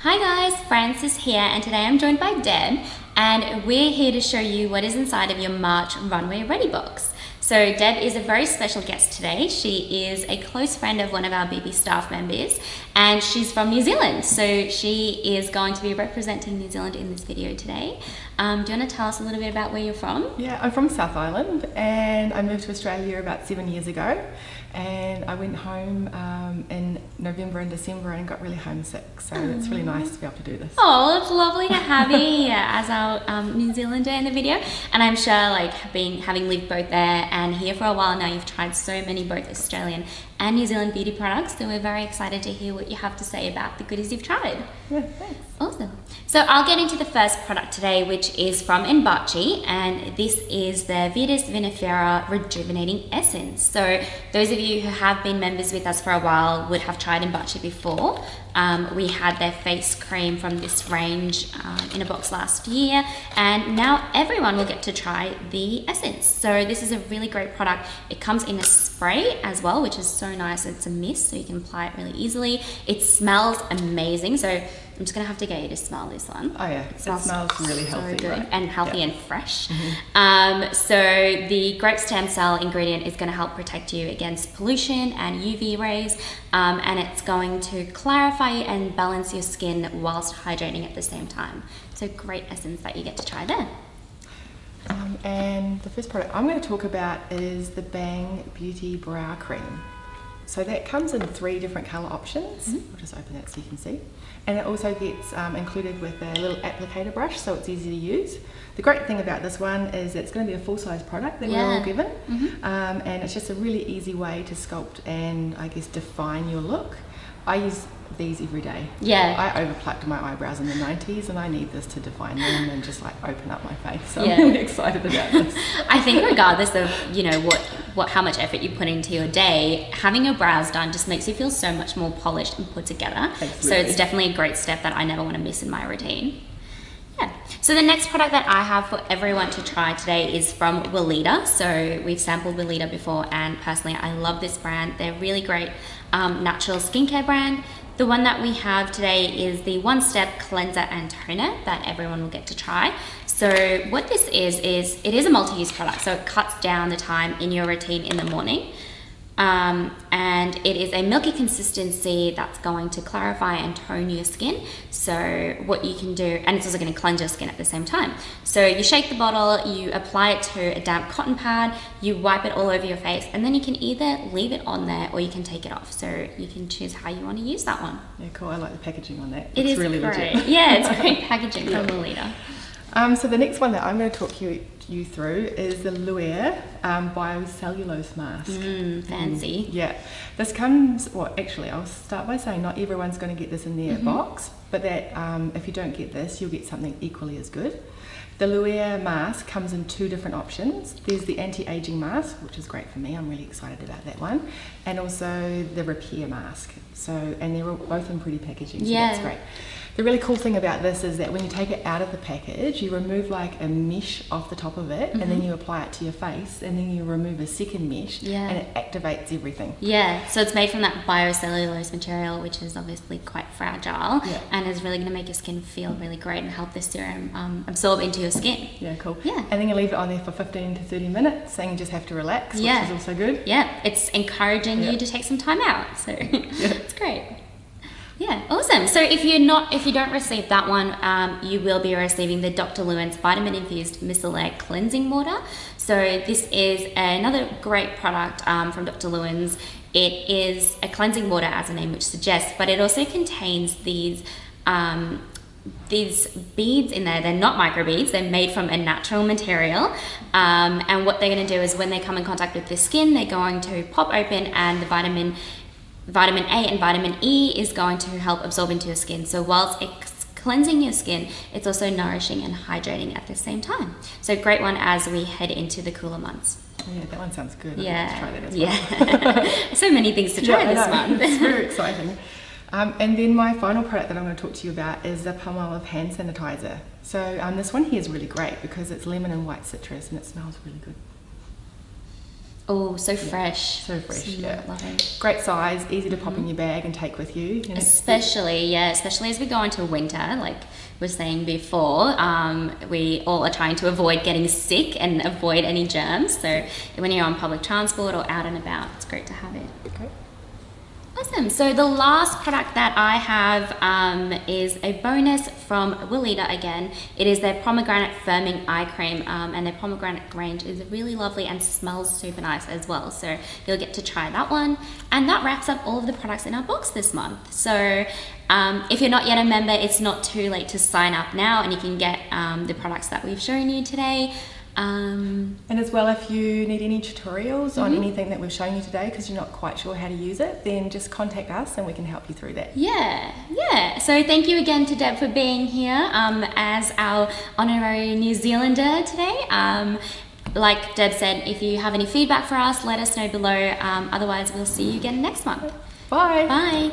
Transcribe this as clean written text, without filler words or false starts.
Hi guys, Frances here, and today I'm joined by Deb, and we're here to show you what is inside of your March Runway Ready box. So Deb is a very special guest today. She is a close friend of one of our BB staff members, and she's from New Zealand. So she is going to be representing New Zealand in this video today. Do you want to tell us a little bit about where you're from? Yeah, I'm from South Island, and I moved to Australia about 7 years ago. And I went home in November and December and got really homesick, so it's really nice to be able to do this. Oh, it's lovely to have you here as our New Zealander in the video, and I'm sure having lived both there and here for a while now, you've tried so many both Australian and New Zealand beauty products, so we're very excited to hear what you have to say about the goodies you've tried. Yeah, thanks. Awesome. So I'll get into the first product today, which is from Embachi, and this is the Vitas Rejuvenating Essence. So those of you who have been members with us for a while would have tried Embachi before. We had their face cream from this range in a box last year, and now everyone will get to try the essence. So this is a really great product. It comes in a spray as well, which is so nice. It's a mist, so you can apply it really easily. It smells amazing, so I'm just gonna have to get you to smell this one. Oh yeah, it smells really healthy, so good, right? and healthy, yeah. and fresh. So the grape stem cell ingredient is going to help protect you against pollution and UV rays, and it's going to clarify and balance your skin whilst hydrating at the same time. So great essence that you get to try there. And the first product I'm going to talk about is the Bang Beauty Brow Cream. So that comes in 3 different colour options. I'll just open that so you can see. And it also gets included with a little applicator brush, so it's easy to use. The great thing about this one is it's going to be a full-size product that we're all given, and it's just a really easy way to sculpt and I guess define your look. I use these every day. Yeah. I overplucked my eyebrows in the 90s, and I need this to define them and just like open up my face. So I'm really excited about this. I think regardless of how much effort you put into your day, having your brows done just makes you feel so much more polished and put together. Absolutely. So it's definitely a great step that I never want to miss in my routine. Yeah. So the next product that I have for everyone to try today is from Weleda. So we've sampled Weleda before, and personally I love this brand. They're really great natural skincare brand. The one that we have today is the one-step cleanser and toner that everyone will get to try. So what this is it is a multi-use product, so it cuts down the time in your routine in the morning. And it is a milky consistency that's going to clarify and tone your skin. So what you can do, and it's also going to cleanse your skin at the same time. So you shake the bottle, you apply it to a damp cotton pad, you wipe it all over your face, and then you can either leave it on there or you can take it off. So you can choose how you want to use that one. Yeah, cool. I like the packaging on that. It is really great. legit. Yeah, it's great packaging from Weleda. So the next one that I'm going to talk you through is the Luhan biocellulose mask. Fancy. Yeah, this comes, well actually I'll start by saying not everyone's going to get this in their box, but that if you don't get this, you'll get something equally as good. The Luhan mask comes in 2 different options. There's the anti-aging mask, which is great for me. I'm really excited about that one. And also the repair mask. So, and they're both in pretty packaging, so that's great. The really cool thing about this is that when you take it out of the package, you remove like a mesh off the top of it, and then you apply it to your face, and then you remove a second mesh, and it activates everything. Yeah, so it's made from that biocellulose material, which is obviously quite fragile, and is really going to make your skin feel really great and help the serum absorb into your skin. Yeah, cool. Yeah. And then you leave it on there for 15 to 30 minutes, and you just have to relax, which is also good. Yeah, it's encouraging you to take some time out, so it's great. Yeah, awesome. So if you don't receive that one, you will be receiving the Dr. Luhan's Vitamin Infused Micellar Cleansing Water. So this is another great product from Dr. Luhan's. It is a cleansing water, as the name which suggests, but it also contains these beads in there. They're not microbeads, they're made from a natural material, and what they're going to do is when they come in contact with the skin, they're going to pop open, and the vitamin A and vitamin E is going to help absorb into your skin. So whilst it's cleansing your skin, it's also nourishing and hydrating at the same time. So great one as we head into the cooler months. Oh yeah, that one sounds good. Yeah, I'd like to try that as well. So many things to try this month. It's very exciting. And then my final product that I'm going to talk to you about is the Pomegranate hand sanitizer. So this one here is really great because it's lemon and white citrus, and it smells really good. Oh, so fresh. So fresh, yeah. Lovely. Great size, easy to pop in your bag and take with you. Especially as we go into winter, like we were saying before, we all are trying to avoid getting sick and avoid any germs. So when you're on public transport or out and about, it's great to have it. Okay. Awesome. So the last product that I have is a bonus from Weleda again. It is their Pomegranate Firming Eye Cream, and their pomegranate range is really lovely and smells super nice as well. So you'll get to try that one. And that wraps up all of the products in our box this month. So if you're not yet a member, it's not too late to sign up now, and you can get the products that we've shown you today. And as well, if you need any tutorials on anything that we've shown you today because you're not quite sure how to use it, then just contact us and we can help you through that. Yeah. So thank you again to Deb for being here as our honorary New Zealander today. Like Deb said, if you have any feedback for us, let us know below. Otherwise, we'll see you again next month. Bye. Bye.